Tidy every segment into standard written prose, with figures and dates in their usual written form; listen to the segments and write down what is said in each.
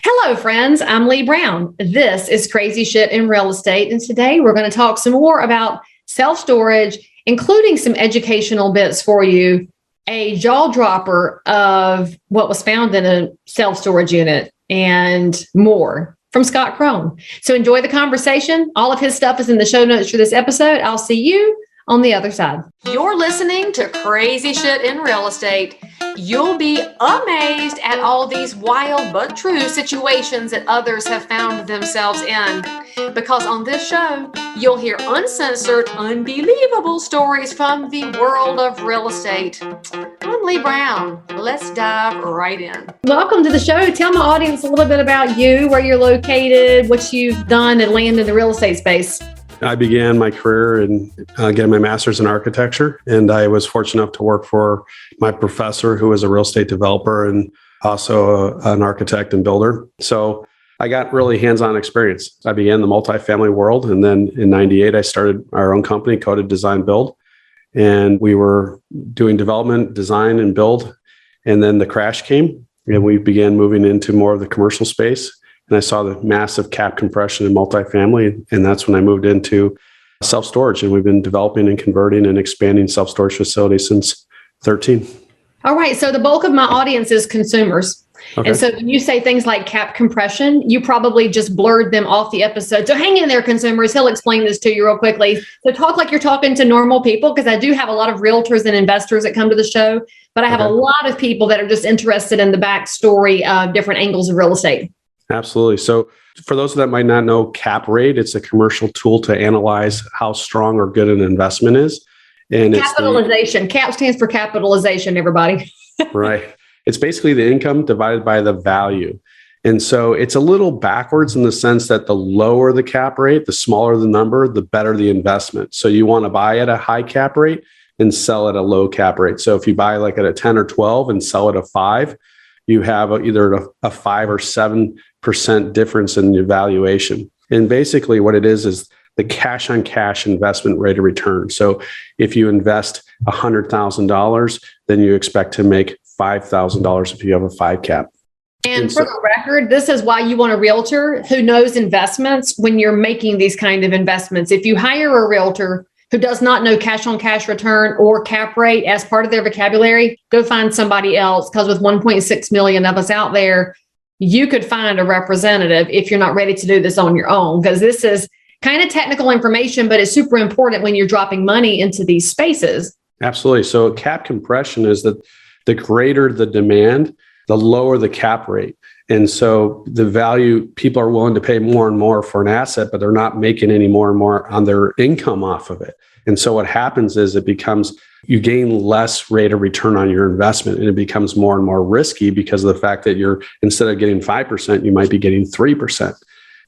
Hello, friends. I'm Leigh Brown. This is Crazy Shit in Real Estate. And today we're going to talk some more about self-storage, including some educational bits for you, a jaw dropper of what was found in a self-storage unit, and more from Scott Krone. So enjoy the conversation. All of his stuff is in the show notes for this episode. I'll see you on the other side. You're listening to Crazy Shit in Real Estate. You'll be amazed at all these wild but true situations that others have found themselves in. Because on this show, you'll hear uncensored, unbelievable stories from the world of real estate. I'm Leigh Brown. Let's dive right in. Welcome to the show. Tell my audience a little bit about you, where you're located, what you've done and land in the real estate space. I began my career in getting my master's in architecture, and I was fortunate enough to work for my professor, who was a real estate developer and also an architect and builder. So I got really hands-on experience. I began the multifamily world, and then in '98, I started our own company, Coded Design Build, and we were doing development, design, and build. And then the crash came, and we began moving into more of the commercial space. And I saw the massive cap compression in multifamily. And that's when I moved into self-storage. And we've been developing and converting and expanding self-storage facilities since 13. All right. So the bulk of my audience is consumers. Okay. And so when you say things like cap compression, you probably just blurred them off the episode. So hang in there, consumers. He'll explain this to you real quickly. So talk like you're talking to normal people, because I do have a lot of realtors and investors that come to the show, but I have a lot of people that are just interested in the backstory of different angles of real estate. Absolutely. So for those that might not know, cap rate, it's a commercial tool to analyze how strong or good an investment is. And capitalization. CAP stands for capitalization, everybody. Right. It's basically the income divided by the value. And so it's a little backwards in the sense that the lower the cap rate, the smaller the number, the better the investment. So you want to buy at a high cap rate and sell at a low cap rate. So if you buy like at a 10 or 12 and sell at a 5, you have either a 5 or 7% difference in your valuation. And basically what it is the cash on cash investment rate of return. So if you invest $100,000, then you expect to make $5,000 if you have a 5 cap. And for the record, this is why you want a realtor who knows investments when you're making these kind of investments. If you hire a realtor who does not know cash on cash return or cap rate as part of their vocabulary, go find somebody else, because with 1.6 million of us out there, you could find a representative if you're not ready to do this on your own, because this is kind of technical information, but it's super important when you're dropping money into these spaces. Absolutely. So cap compression is that the greater the demand, the lower the cap rate. And so the value, people are willing to pay more and more for an asset, but they're not making any more and more on their income off of it. And so what happens is you gain less rate of return on your investment, and it becomes more and more risky because of the fact that instead of getting 5%, you might be getting 3%.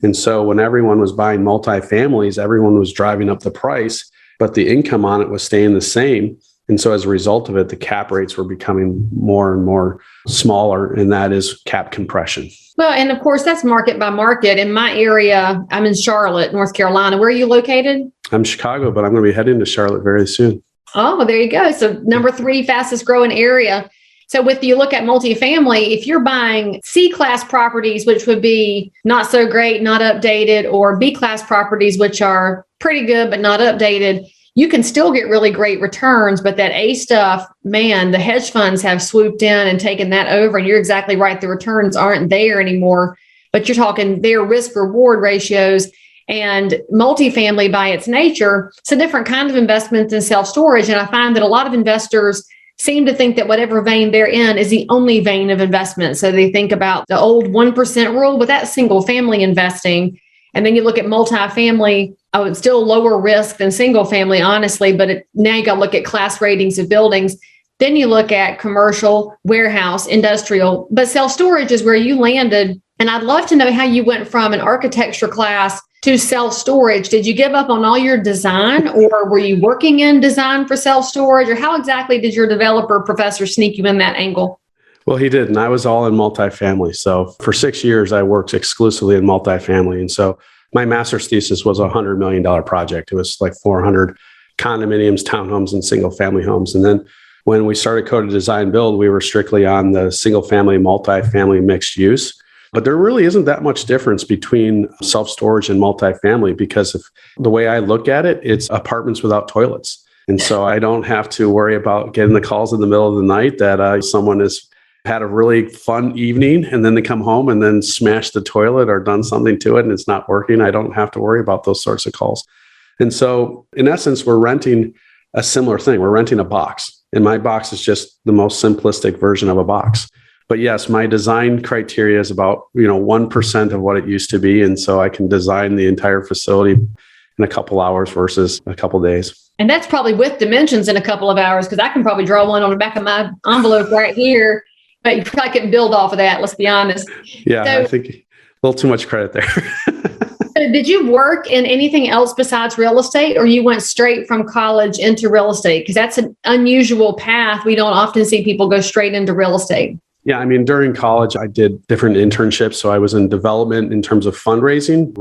And so when everyone was buying multifamilies, everyone was driving up the price, but the income on it was staying the same. And so as a result of it, the cap rates were becoming more and more smaller, and that is cap compression. Well, and of course, that's market by market. In my area, I'm in Charlotte, North Carolina. Where are you located? I'm Chicago, but I'm going to be heading to Charlotte very soon. Oh, there you go. So number 3 fastest growing area. So you look at multifamily, if you're buying C-class properties, which would be not so great, not updated, or B-class properties, which are pretty good, but not updated, you can still get really great returns. But that A stuff, man, the hedge funds have swooped in and taken that over. And you're exactly right. The returns aren't there anymore, but you're talking their risk reward ratios. And multifamily by its nature, it's a different kind of investment than self-storage. And I find that a lot of investors seem to think that whatever vein they're in is the only vein of investment. So they think about the old 1% rule, but that's single family investing. And then you look at multifamily, it's still lower risk than single family, honestly, but now you got to look at class ratings of buildings. Then you look at commercial, warehouse, industrial, but self-storage is where you landed. And I'd love to know how you went from an architecture class to self-storage. Did you give up on all your design, or were you working in design for self-storage, or how exactly did your developer professor sneak you in that angle? Well, he did. And I was all in multifamily. So for 6 years, I worked exclusively in multifamily. And so my master's thesis was a $100 million project. It was like 400 condominiums, townhomes, and single family homes. And then when we started Coded Design Build, we were strictly on the single family, multifamily mixed use. But there really isn't that much difference between self-storage and multifamily, because of the way I look at it, it's apartments without toilets. And so I don't have to worry about getting the calls in the middle of the night that someone has had a really fun evening and then they come home and then smash the toilet or done something to it and it's not working. I don't have to worry about those sorts of calls. And so in essence, we're renting a similar thing. We're renting a box, and my box is just the most simplistic version of a box. But yes, my design criteria is about 1% of what it used to be. And so I can design the entire facility in a couple hours versus a couple days. And that's probably with dimensions in a couple of hours, because I can probably draw one on the back of my envelope right here. But you probably couldn't build off of that, let's be honest. Yeah, so, I think a little too much credit there. So did you work in anything else besides real estate, or you went straight from college into real estate? Because that's an unusual path. We don't often see people go straight into real estate. Yeah, I mean, during college, I did different internships. So I was in development in terms of fundraising,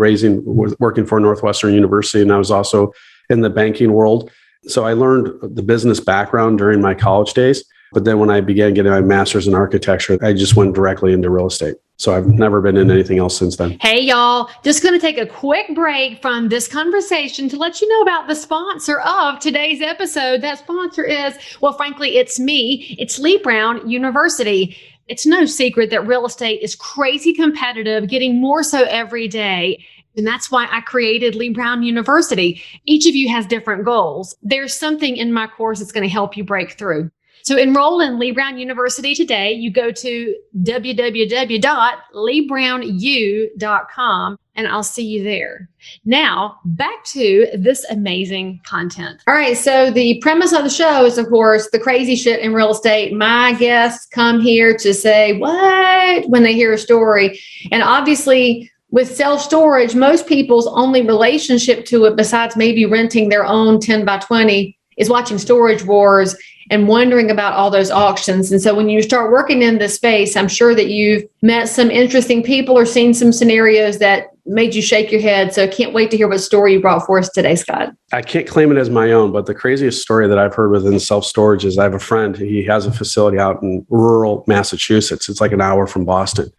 working for Northwestern University, and I was also in the banking world. So I learned the business background during my college days. But then when I began getting my master's in architecture, I just went directly into real estate. So I've never been in anything else since then. Hey, y'all, just going to take a quick break from this conversation to let you know about the sponsor of today's episode. That sponsor is, well, frankly, it's me. It's Leigh Brown University. It's no secret that real estate is crazy competitive, getting more so every day. And that's why I created Leigh Brown University. Each of you has different goals. There's something in my course that's going to help you break through. So enroll in Leigh Brown University today. You go to www.leighrownu.com and I'll see you there. Now, back to this amazing content. All right. So the premise of the show is, of course, the crazy shit in real estate. My guests come here to say, what? When they hear a story. And obviously, with self-storage, most people's only relationship to it, besides maybe renting their own 10 by 20, is watching Storage Wars and wondering about all those auctions. And so when you start working in this space, I'm sure that you've met some interesting people or seen some scenarios that made you shake your head. So I can't wait to hear what story you brought for us today, Scott. I can't claim it as my own, but the craziest story that I've heard within self-storage is I have a friend. He has a facility out in rural Massachusetts. It's like an hour from Boston.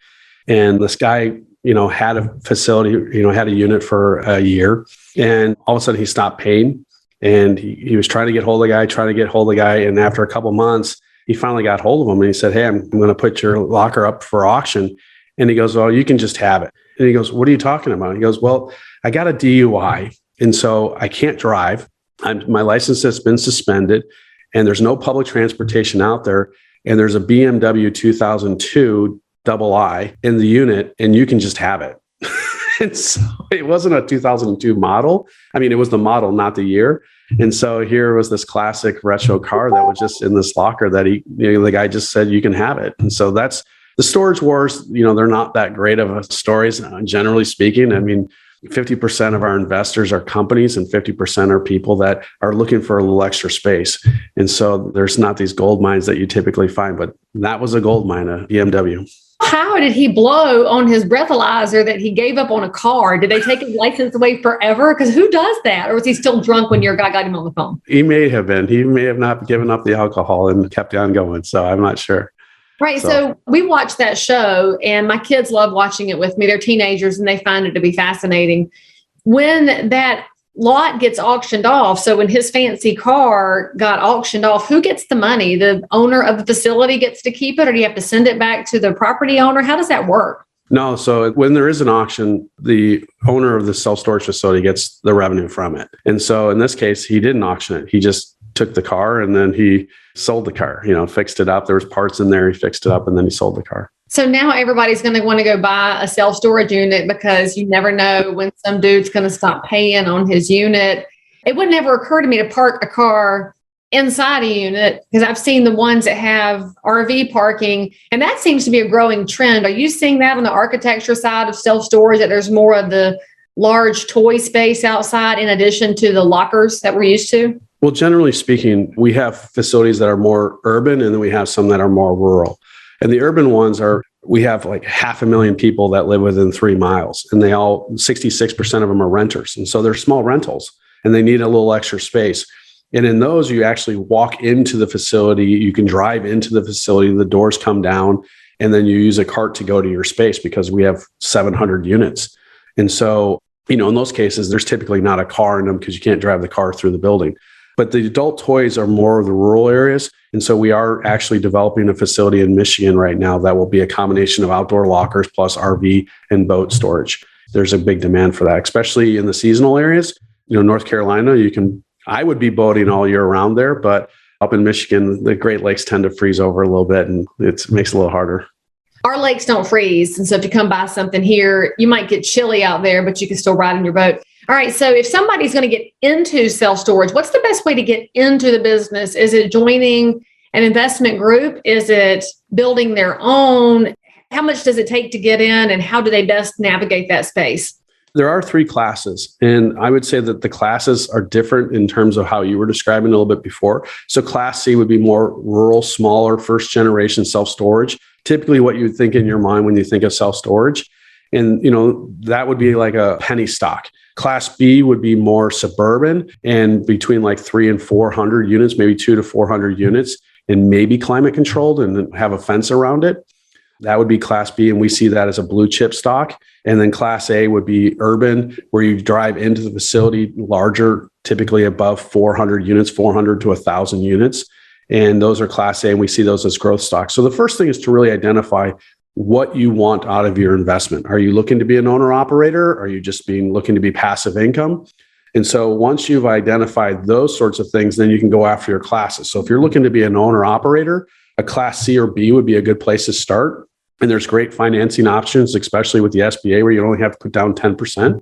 And this guy, had a facility, had a unit for a year. And all of a sudden he stopped paying. And he was trying to get hold of the guy. And after a couple of months, he finally got hold of him and he said, hey, I'm going to put your locker up for auction. And he goes, well, you can just have it. And he goes, what are you talking about? He goes, well, I got a DUI. And so I can't drive. My license has been suspended and there's no public transportation out there. And there's a BMW 2002 II in the unit and you can just have it. And so it wasn't a 2002 model. I mean, it was the model, not the year. And so here was this classic retro car that was just in this locker that the guy just said, you can have it. And so that's the Storage Wars. They're not that great of stories, generally speaking. I mean, 50% of our investors are companies and 50% are people that are looking for a little extra space. And so there's not these gold mines that you typically find, but that was a gold mine, a BMW. How did he blow on his breathalyzer that he gave up on a car? Did they take his license away forever? Because who does that? Or was he still drunk when your guy got him on the phone? He may have been. He may have not given up the alcohol and kept on going. So I'm not sure. Right. So we watched that show and my kids love watching it with me. They're teenagers and they find it to be fascinating. When that lot gets auctioned off, so when his fancy car got auctioned off, who gets the money? The owner of the facility gets to keep it, or do you have to send it back to the property owner? How does that work? No. So when there is an auction, the owner of the self-storage facility gets the revenue from it. And so in this case, he didn't auction it. He just took the car and then he sold the car, fixed it up. There was parts in there. He fixed it up and then he sold the car. So now everybody's going to want to go buy a self-storage unit because you never know when some dude's going to stop paying on his unit. It would never occur to me to park a car inside a unit because I've seen the ones that have RV parking, and that seems to be a growing trend. Are you seeing that on the architecture side of self-storage, that there's more of the large toy space outside in addition to the lockers that we're used to? Well, generally speaking, we have facilities that are more urban and then we have some that are more rural. And the urban ones we have like 500,000 people that live within 3 miles, and 66% of them are renters. And so they're small rentals and they need a little extra space. And in those, you actually walk into the facility, you can drive into the facility, the doors come down, and then you use a cart to go to your space because we have 700 units. And so, in those cases, there's typically not a car in them because you can't drive the car through the building. But the adult toys are more of the rural areas. And so we are actually developing a facility in Michigan right now that will be a combination of outdoor lockers plus RV and boat storage. There's a big demand for that, especially in the seasonal areas. North Carolina, I would be boating all year round there, but up in Michigan, the Great Lakes tend to freeze over a little bit and it makes it a little harder. Our lakes don't freeze. And so if you come buy something here, you might get chilly out there, but you can still ride in your boat. All right. So if somebody's going to get into self-storage, what's the best way to get into the business? Is it joining an investment group? Is it building their own? How much does it take to get in, and how do they best navigate that space? There are 3 classes, and I would say that the classes are different in terms of how you were describing a little bit before. So Class C would be more rural, smaller, first generation self-storage, typically what you think in your mind when you think of self-storage. And, that would be like a penny stock. Class B would be more suburban and between like 300 and 400 units, maybe 200 to 400 units, and maybe climate controlled and have a fence around it. That would be Class B, and we see that as a blue chip stock. And then Class A would be urban, where you drive into the facility larger, typically above 400 units, 400 to 1,000 units. And those are Class A, and we see those as growth stocks. So the first thing is to really identify what you want out of your investment. Are you looking to be an owner-operator? Are you just looking to be passive income? And so once you've identified those sorts of things, then you can go after your classes. So if you're looking to be an owner-operator, a Class C or B would be a good place to start. And there's great financing options, especially with the SBA, where you only have to put down 10%.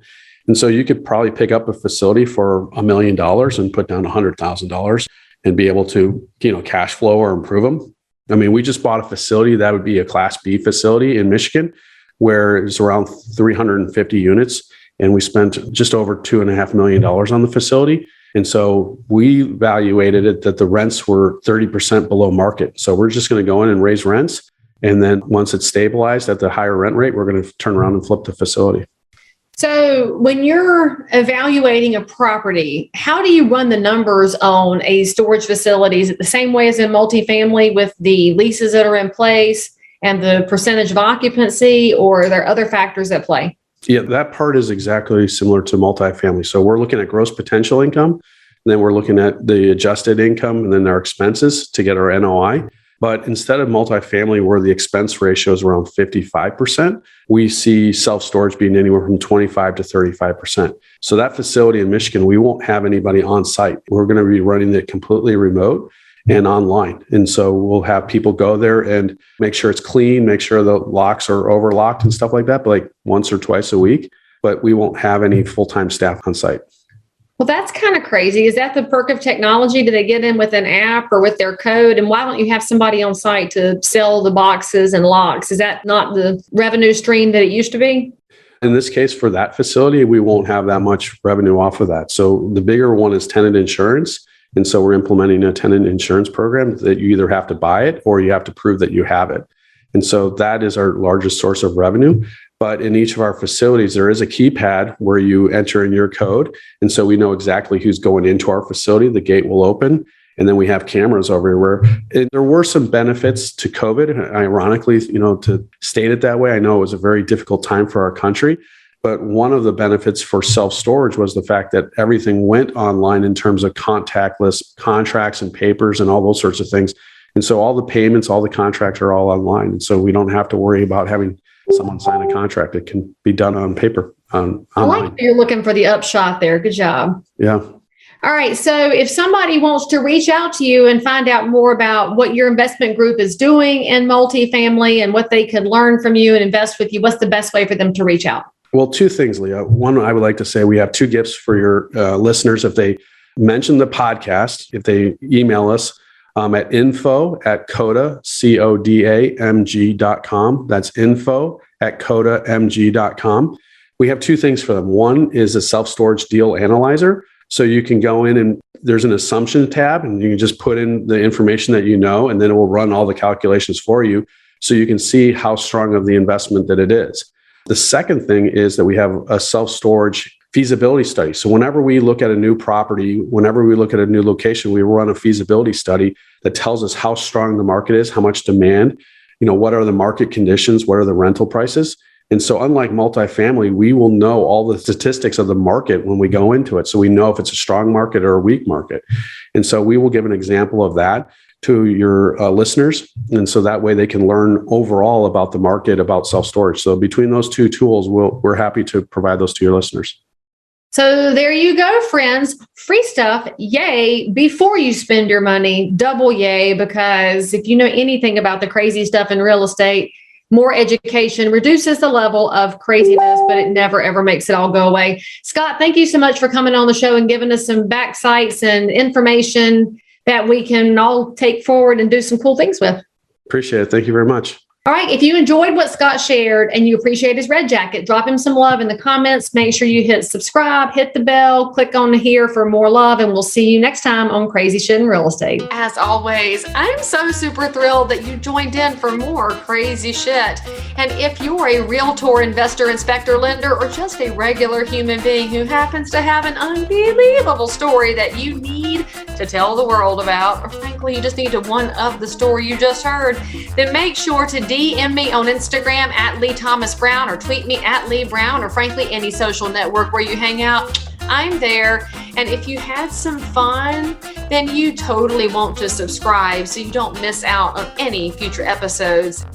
And so you could probably pick up a facility for $1 million and put down $100,000 and be able to, cash flow or improve them. I mean, we just bought a facility that would be a Class B facility in Michigan, where it's around 350 units. And we spent just over $2.5 million on the facility. And so we evaluated it that the rents were 30% below market. So we're just going to go in and raise rents. And then once it's stabilized at the higher rent rate, we're going to turn around and flip the facility. So when you're evaluating a property, how do you run the numbers on a storage facility? Is it the same way as in multifamily with the leases that are in place and the percentage of occupancy, or are there other factors at play? Yeah, that part is exactly similar to multifamily. So we're looking at gross potential income, then we're looking at the adjusted income, and then our expenses to get our NOI. But instead of multifamily, where the expense ratio is around 55%, we see self-storage being anywhere from 25 to 35%. So that facility in Michigan, we won't have anybody on site. We're going to be running it completely remote and online. And so we'll have people go there and make sure it's clean, make sure the locks are overlocked and stuff like that, but like once or twice a week. But we won't have any full-time staff on site. Well, that's kind of crazy. Is that the perk of technology? Do they get in with an app or with their code? And why don't you have somebody on site to sell the boxes and locks? Is that not the revenue stream that it used to be? In this case, for that facility, we won't have that much revenue off of that. So the bigger one is tenant insurance. And so we're implementing a tenant insurance program that you either have to buy it or you have to prove that you have it. And so that is our largest source of revenue. But in each of our facilities, there is a keypad where you enter in your code. And so we know exactly who's going into our facility. The gate will open. And then we have cameras everywhere. And there were some benefits to COVID, ironically, to state it that way. I know it was a very difficult time for our country. But one of the benefits for self-storage was the fact that everything went online in terms of contactless contracts and papers and all those sorts of things. And so all the payments, all the contracts are all online. And so we don't have to worry about having someone sign a contract. It can be done on paper. Online. I like you're looking for the upshot there. Good job. Yeah. All right. So if somebody wants to reach out to you and find out more about what your investment group is doing in multifamily and what they could learn from you and invest with you, what's the best way for them to reach out? Well, 2 things, Leah. One, I would like to say we have 2 gifts for your listeners. If they mention the podcast, if they email us at info@codamg.com. That's info@codamg.com. We have 2 things for them. One is a self-storage deal analyzer. So you can go in and there's an assumption tab and you can just put in the information that you know, and then it will run all the calculations for you so you can see how strong of the investment that it is. The second thing is that we have a self-storage feasibility study. So whenever we look at a new property, whenever we look at a new location, we run a feasibility study that tells us how strong the market is, how much demand, what are the market conditions? What are the rental prices? And so unlike multifamily, we will know all the statistics of the market when we go into it. So we know if it's a strong market or a weak market. And so we will give an example of that to your listeners. And so that way they can learn overall about the market, about self-storage. So between those two tools, we're happy to provide those to your listeners. So there you go, friends. Free stuff, yay. Before you spend your money, double yay, because if you know anything about the crazy stuff in real estate, more education reduces the level of craziness, but it never, ever makes it all go away. Scott, thank you so much for coming on the show and giving us some back sites and information that we can all take forward and do some cool things with. Appreciate it. Thank you very much. All right. If you enjoyed what Scott shared and you appreciate his red jacket, drop him some love in the comments. Make sure you hit subscribe, hit the bell, click on here for more love, and we'll see you next time on Crazy Shit in Real Estate. As always, I'm so super thrilled that you joined in for more crazy shit. And if you're a realtor, investor, inspector, lender, or just a regular human being who happens to have an unbelievable story that you need to tell the world about, or frankly, you just need to one-up the story you just heard, then make sure to DM me on Instagram at Leigh Thomas Brown, or tweet me at Leigh Brown, or frankly, any social network where you hang out. I'm there. And if you had some fun, then you totally want to subscribe so you don't miss out on any future episodes.